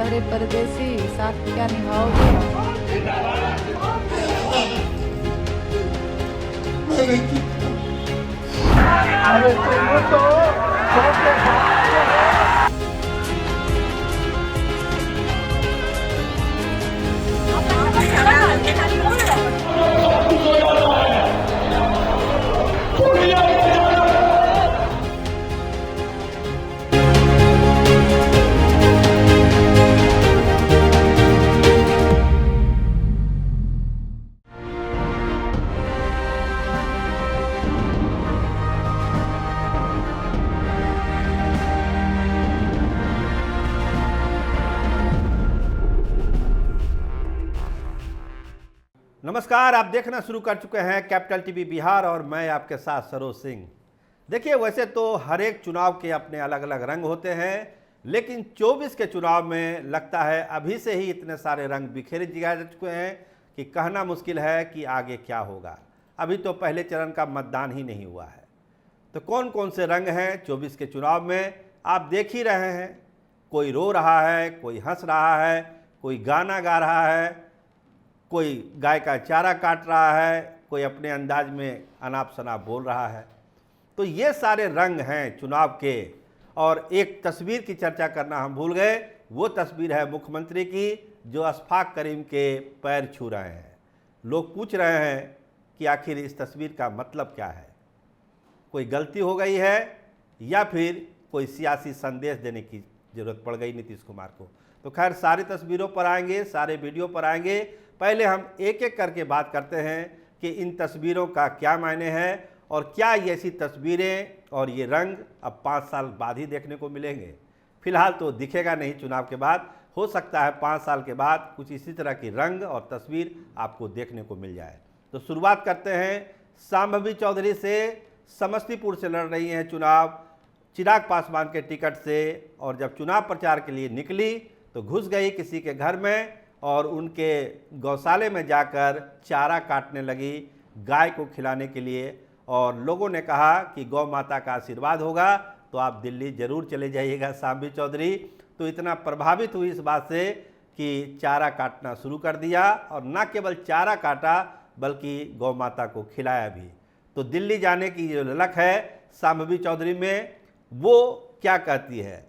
लौड़े परदेसी, साथ क्या निभाओगे? अरे तुम तो नमस्कार, आप देखना शुरू कर चुके हैं कैपिटल टीवी बिहार और मैं आपके साथ सरोज सिंह। देखिए, वैसे तो हर एक चुनाव के अपने अलग अलग रंग होते हैं, लेकिन 24 के चुनाव में लगता है अभी से ही इतने सारे रंग बिखेरे जा चुके हैं कि कहना मुश्किल है कि आगे क्या होगा। अभी तो पहले चरण का मतदान ही नहीं हुआ है, तो कौन कौन से रंग हैं 24 के चुनाव में आप देख ही रहे हैं। कोई रो रहा है, कोई हंस रहा है, कोई गाना गा रहा है, कोई गाय का चारा काट रहा है, कोई अपने अंदाज में अनाप शनाप बोल रहा है। तो ये सारे रंग हैं चुनाव के। और एक तस्वीर की चर्चा करना हम भूल गए, वो तस्वीर है मुख्यमंत्री की जो अशफाक करीम के पैर छू रहे हैं। लोग पूछ रहे हैं कि आखिर इस तस्वीर का मतलब क्या है, कोई गलती हो गई है या फिर कोई सियासी संदेश देने की ज़रूरत पड़ गई नीतीश कुमार को। तो खैर, सारी तस्वीरों पर आएंगे, सारे वीडियो पर आएंगे। पहले हम एक एक करके बात करते हैं कि इन तस्वीरों का क्या मायने हैं और क्या ये ऐसी तस्वीरें और ये रंग अब 5 साल बाद ही देखने को मिलेंगे। फिलहाल तो दिखेगा नहीं, चुनाव के बाद हो सकता है 5 साल के बाद कुछ इसी तरह की रंग और तस्वीर आपको देखने को मिल जाए। तो शुरुआत करते हैं शांभवी चौधरी से। समस्तीपुर से लड़ रही हैं चुनाव चिराग पासवान के टिकट से, और जब चुनाव प्रचार के लिए निकली तो घुस गई किसी के घर में और उनके गौशाले में जाकर चारा काटने लगी गाय को खिलाने के लिए। और लोगों ने कहा कि गौ माता का आशीर्वाद होगा तो आप दिल्ली ज़रूर चले जाइएगा शांभवी चौधरी। तो इतना प्रभावित हुई इस बात से कि चारा काटना शुरू कर दिया, और न केवल चारा काटा बल्कि गौ माता को खिलाया भी। तो दिल्ली जाने की जो ललक है शांभवी चौधरी में, वो क्या कहती है?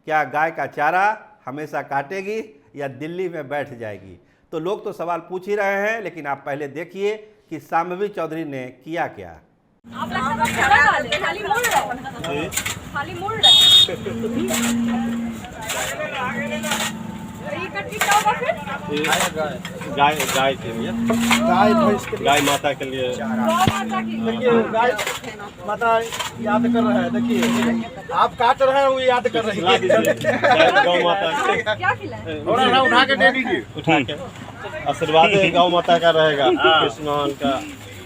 क्या गाय का चारा हमेशा काटेगी या दिल्ली में बैठ जाएगी? तो लोग तो सवाल पूछ ही रहे हैं, लेकिन आप पहले देखिए कि शांभवी चौधरी ने किया क्या। आप खाली मुड़ रहे हो, खाली मुड़ रहे गाय के लिए, गाय माता के लिए, देखिए गाय माता याद कर रहा है। देखिए आप काट रहे हैं, वो याद कर रही है। गौ माता क्या खिलाए? थोड़ा उठा के दे दीजिए, उठा के आशीर्वाद गौ माता का रहेगा। कृष्ण का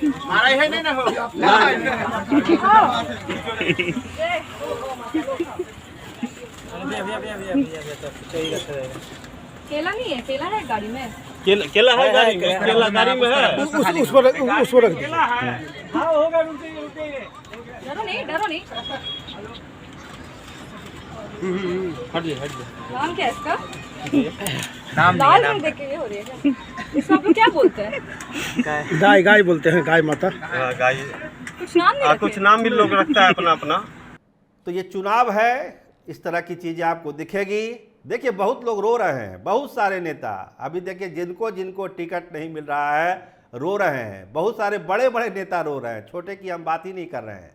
मारा है नहीं ना हो। केला नहीं है? केला है गाड़ी में? केला है गाड़ी में, केला गाड़ी में है। उस पर रख दीजिए। डरो नहीं, डरो नहीं। हट जाए। नाम क्या है इसका? लाल रंग देख के ये हो रही है क्या? इसको आप लोग क्या बोलते हैं? गाय बोलते हैं, गाय माता। गाय कुछ नाम नहीं कुछ नाम भी लोग रखता है अपना अपना। तो ये चुनाव है, इस तरह की चीज़ें आपको दिखेगी। देखिए, बहुत लोग रो रहे हैं, बहुत सारे नेता। अभी देखिए, जिनको जिनको टिकट नहीं मिल रहा है रो रहे हैं। बहुत सारे बड़े बड़े नेता रो रहे हैं, छोटे की हम बात ही नहीं कर रहे हैं।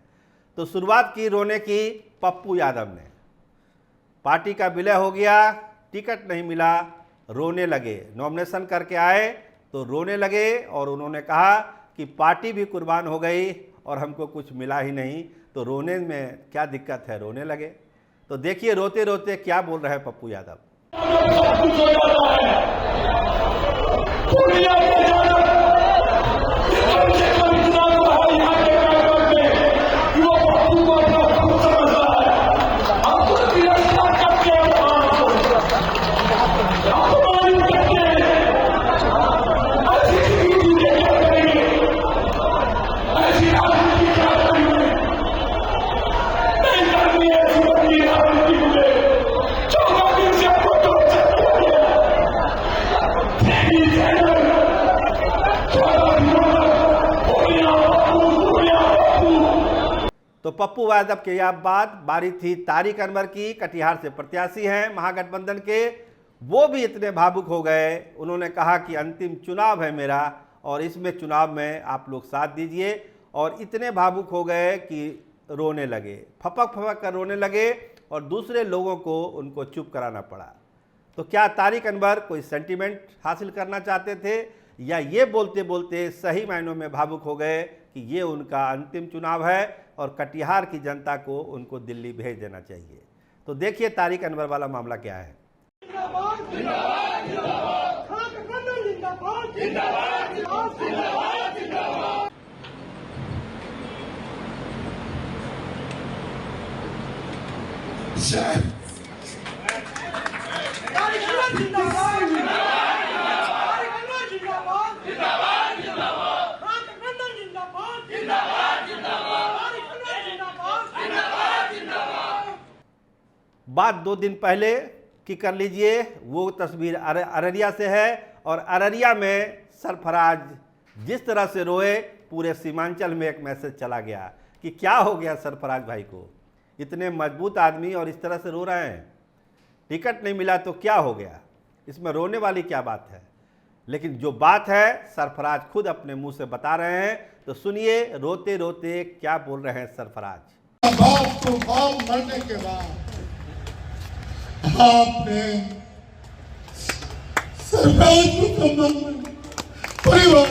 तो शुरुआत की रोने की पप्पू यादव ने। पार्टी का विलय हो गया, टिकट नहीं मिला, रोने लगे। नॉमिनेशन करके आए तो रोने लगे और उन्होंने कहा कि पार्टी भी कुर्बान हो गई और हमको कुछ मिला ही नहीं, तो रोने में क्या दिक्कत है, रोने लगे। तो देखिए रोते रोते क्या बोल रहे हैं पप्पू यादव। पप्पू यादव के यह बात बारी थी तारिक अनवर की, कटिहार से प्रत्याशी हैं महागठबंधन के। वो भी इतने भावुक हो गए, उन्होंने कहा कि अंतिम चुनाव है मेरा और इसमें चुनाव में आप लोग साथ दीजिए, और इतने भावुक हो गए कि रोने लगे, फपक फपक कर रोने लगे और दूसरे लोगों को उनको चुप कराना पड़ा। तो क्या तारिक अनवर कोई सेंटीमेंट हासिल करना चाहते थे, या ये बोलते बोलते सही मायनों में भावुक हो गए कि ये उनका अंतिम चुनाव है और कटिहार की जनता को उनको दिल्ली भेज देना चाहिए? तो देखिए तारिक अनवर वाला मामला क्या है। बात 2 दिन पहले की कर लीजिए, वो तस्वीर अररिया से है, और अररिया में सरफराज जिस तरह से रोए, पूरे सीमांचल में एक मैसेज चला गया कि क्या हो गया सरफराज भाई को, इतने मजबूत आदमी और इस तरह से रो रहे हैं, टिकट नहीं मिला तो क्या हो गया, इसमें रोने वाली क्या बात है? लेकिन जो बात है सरफराज खुद अपने मुंह से बता रहे हैं, तो सुनिए रोते रोते क्या बोल रहे हैं सरफराज। बाप को बाप मरने के बाद आपने सरफराज को संबंध परिवार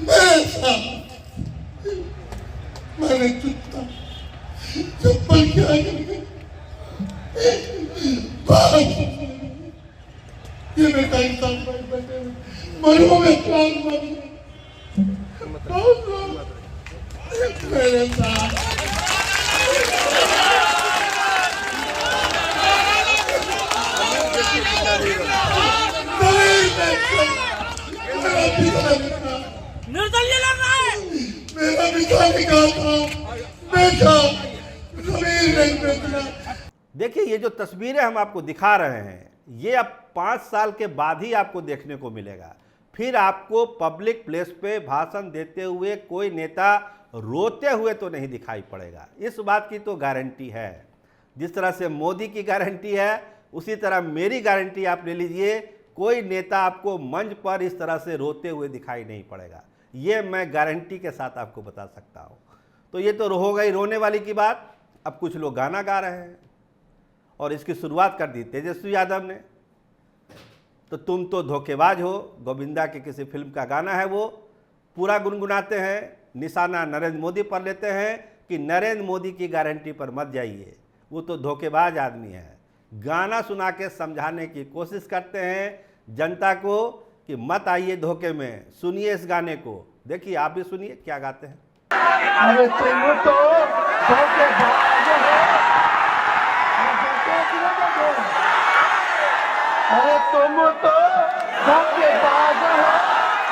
मेरे साथ मैंने चुपता चप्पल के आगे ये बेटा इंसान बैठे मरो में प्राण मेरे साथ निर्दलीय लड़ रहा है। मेरा पिता निकाल था बेटा जमीन नहीं बेचना। देखिए ये जो तस्वीरें हम आपको दिखा रहे हैं, ये अब 5 साल के बाद ही आपको देखने को मिलेगा। फिर आपको पब्लिक प्लेस पे भाषण देते हुए कोई नेता रोते हुए तो नहीं दिखाई पड़ेगा, इस बात की तो गारंटी है। जिस तरह से मोदी की गारंटी है, उसी तरह मेरी गारंटी आप ले लीजिए, कोई नेता आपको मंच पर इस तरह से रोते हुए दिखाई नहीं पड़ेगा, ये मैं गारंटी के साथ आपको बता सकता हूँ। तो ये तो हो गई रोने वाली की बात। अब कुछ लोग गाना गा रहे हैं और इसकी शुरुआत कर दी तेजस्वी यादव ने। तो तुम तो धोखेबाज हो, गोविंदा के किसी फिल्म का गाना है, वो पूरा गुनगुनाते हैं, निशाना नरेंद्र मोदी पर लेते हैं कि नरेंद्र मोदी की गारंटी पर मत जाइए, वो तो धोखेबाज आदमी है। गाना सुना के समझाने की कोशिश करते हैं जनता को कि मत आइए धोखे में, सुनिए इस गाने को। देखिए आप भी सुनिए क्या गाते हैं। अरे तुम तो धोखेबाज हो, अरे तुम तो धोखेबाज हो,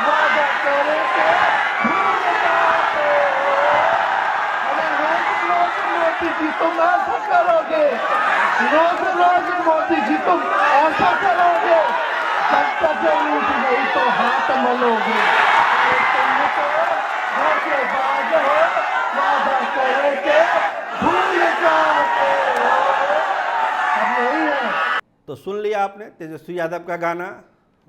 वादा करके भूल जाते हो। अरे रोज रोज मोदी जी तुम ऐसा करोगे, रोज रोज मोदी जी तुम ऐसा करोगे, जनता से लूट गई तो हाथ मलोगे। अरे तुम तो धोखेबाज हो, वादा करके भूल जाते हो। अब यही है। तो सुन लिया आपने तेजस्वी यादव का गाना।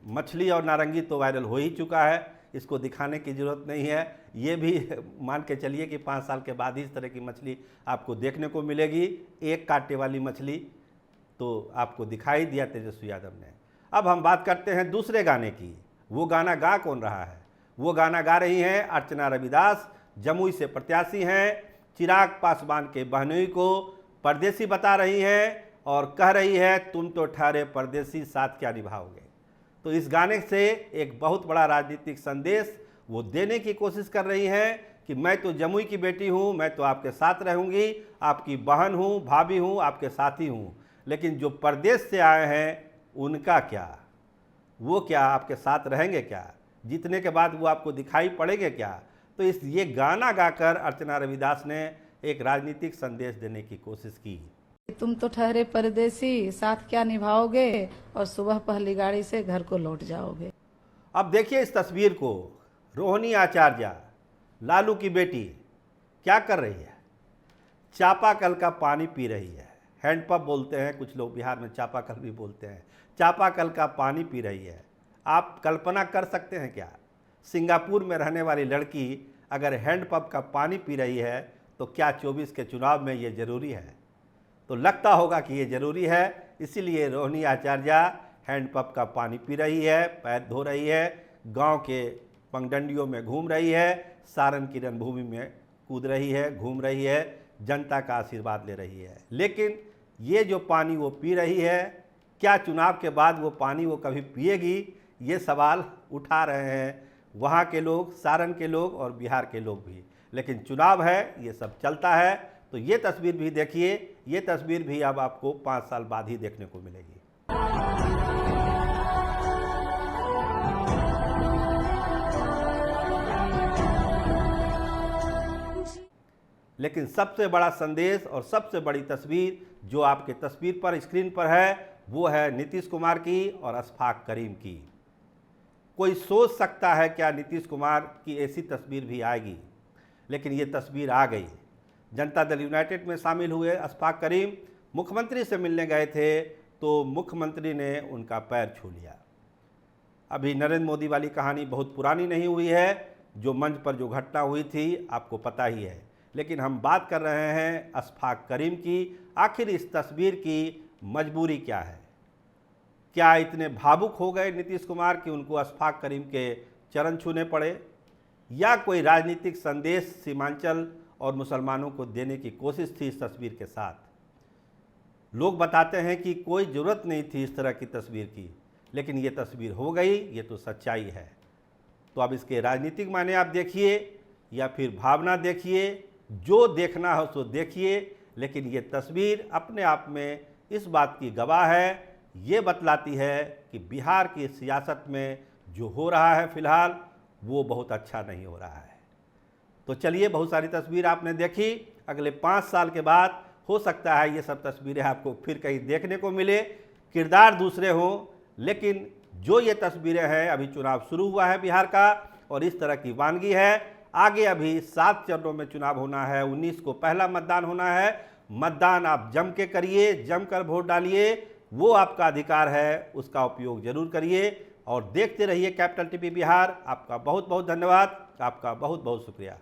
मछली और नारंगी तो वायरल हो ही चुका है, इसको दिखाने की ज़रूरत नहीं है। ये भी मान के चलिए कि 5 साल के बाद ही इस तरह की मछली आपको देखने को मिलेगी। एक कांटे वाली मछली तो आपको दिखाई दिया तेजस्वी यादव ने। अब हम बात करते हैं दूसरे गाने की। वो गाना गा कौन रहा है? वो गाना गा रही हैं अर्चना रविदास, जमुई से प्रत्याशी हैं। चिराग पासवान के बहनोई को परदेसी बता रही हैं और कह रही है तुम तो ठहरे परदेसी, साथ क्या निभाओगे। तो इस गाने से एक बहुत बड़ा राजनीतिक संदेश वो देने की कोशिश कर रही हैं कि मैं तो जमुई की बेटी हूँ, मैं तो आपके साथ रहूँगी, आपकी बहन हूँ, भाभी हूँ, आपके साथी हूँ। लेकिन जो परदेश से आए हैं उनका क्या, वो क्या आपके साथ रहेंगे क्या? जीतने के बाद वो आपको दिखाई पड़ेंगे क्या? तो ये गाना गाकर अर्चना रविदास ने एक राजनीतिक संदेश देने की कोशिश की। तुम तो ठहरे परदेसी, साथ क्या निभाओगे, और सुबह पहली गाड़ी से घर को लौट जाओगे। अब देखिए इस तस्वीर को, रोहिणी आचार्य, लालू की बेटी, क्या कर रही है? चापाकल का पानी पी रही है। हैंडपंप बोलते हैं कुछ लोग, बिहार में चापाकल भी बोलते हैं। चापाकल का पानी पी रही है। आप कल्पना कर सकते हैं क्या? सिंगापुर में रहने वाली लड़की अगर हैंडपंप का पानी पी रही है तो क्या 24 के चुनाव में ये ज़रूरी है? तो लगता होगा कि ये ज़रूरी है, इसीलिए रोहिणी आचार्य हैंडपंप का पानी पी रही है, पैर धो रही है, गांव के पगडंडियों में घूम रही है, सारण की रणभूमि में कूद रही है, घूम रही है, जनता का आशीर्वाद ले रही है। लेकिन ये जो पानी वो पी रही है, क्या चुनाव के बाद वो पानी वो कभी पिएगी? ये सवाल उठा रहे हैं वहाँ के लोग, सारण के लोग और बिहार के लोग भी। लेकिन चुनाव है, ये सब चलता है। तो ये तस्वीर भी देखिए, ये तस्वीर भी अब आपको 5 साल बाद ही देखने को मिलेगी। लेकिन सबसे बड़ा संदेश और सबसे बड़ी तस्वीर जो आपके तस्वीर पर, स्क्रीन पर है, वो है नीतीश कुमार की और अशफाक करीम की। कोई सोच सकता है क्या नीतीश कुमार की ऐसी तस्वीर भी आएगी? लेकिन ये तस्वीर आ गई। जनता दल यूनाइटेड में शामिल हुए अशफाक करीम मुख्यमंत्री से मिलने गए थे तो मुख्यमंत्री ने उनका पैर छू लिया। अभी नरेंद्र मोदी वाली कहानी बहुत पुरानी नहीं हुई है, जो मंच पर जो घटना हुई थी आपको पता ही है। लेकिन हम बात कर रहे हैं अशफाक करीम की। आखिर इस तस्वीर की मजबूरी क्या है? क्या इतने भावुक हो गए नीतीश कुमार कि उनको अशफाक करीम के चरण छूने पड़े, या कोई राजनीतिक संदेश सीमांचल और मुसलमानों को देने की कोशिश थी इस तस्वीर के साथ? लोग बताते हैं कि कोई ज़रूरत नहीं थी इस तरह की तस्वीर की, लेकिन ये तस्वीर हो गई, ये तो सच्चाई है। तो अब इसके राजनीतिक मायने आप देखिए या फिर भावना देखिए, जो देखना हो सो देखिए, लेकिन ये तस्वीर अपने आप में इस बात की गवाह है, ये बतलाती है कि बिहार की सियासत में जो हो रहा है फ़िलहाल वो बहुत अच्छा नहीं हो रहा है। तो चलिए, बहुत सारी तस्वीर आपने देखी। अगले 5 साल के बाद हो सकता है ये सब तस्वीरें आपको फिर कहीं देखने को मिले, किरदार दूसरे हों, लेकिन जो ये तस्वीरें हैं, अभी चुनाव शुरू हुआ है बिहार का और इस तरह की वानगी है। आगे अभी 7 चरणों में चुनाव होना है, 19 को पहला मतदान होना है। मतदान आप जम के करिए, जमकर वोट डालिए, वो आपका अधिकार है, उसका उपयोग जरूर करिए और देखते रहिए कैपिटल टीवी बिहार। आपका बहुत बहुत धन्यवाद, आपका बहुत बहुत शुक्रिया।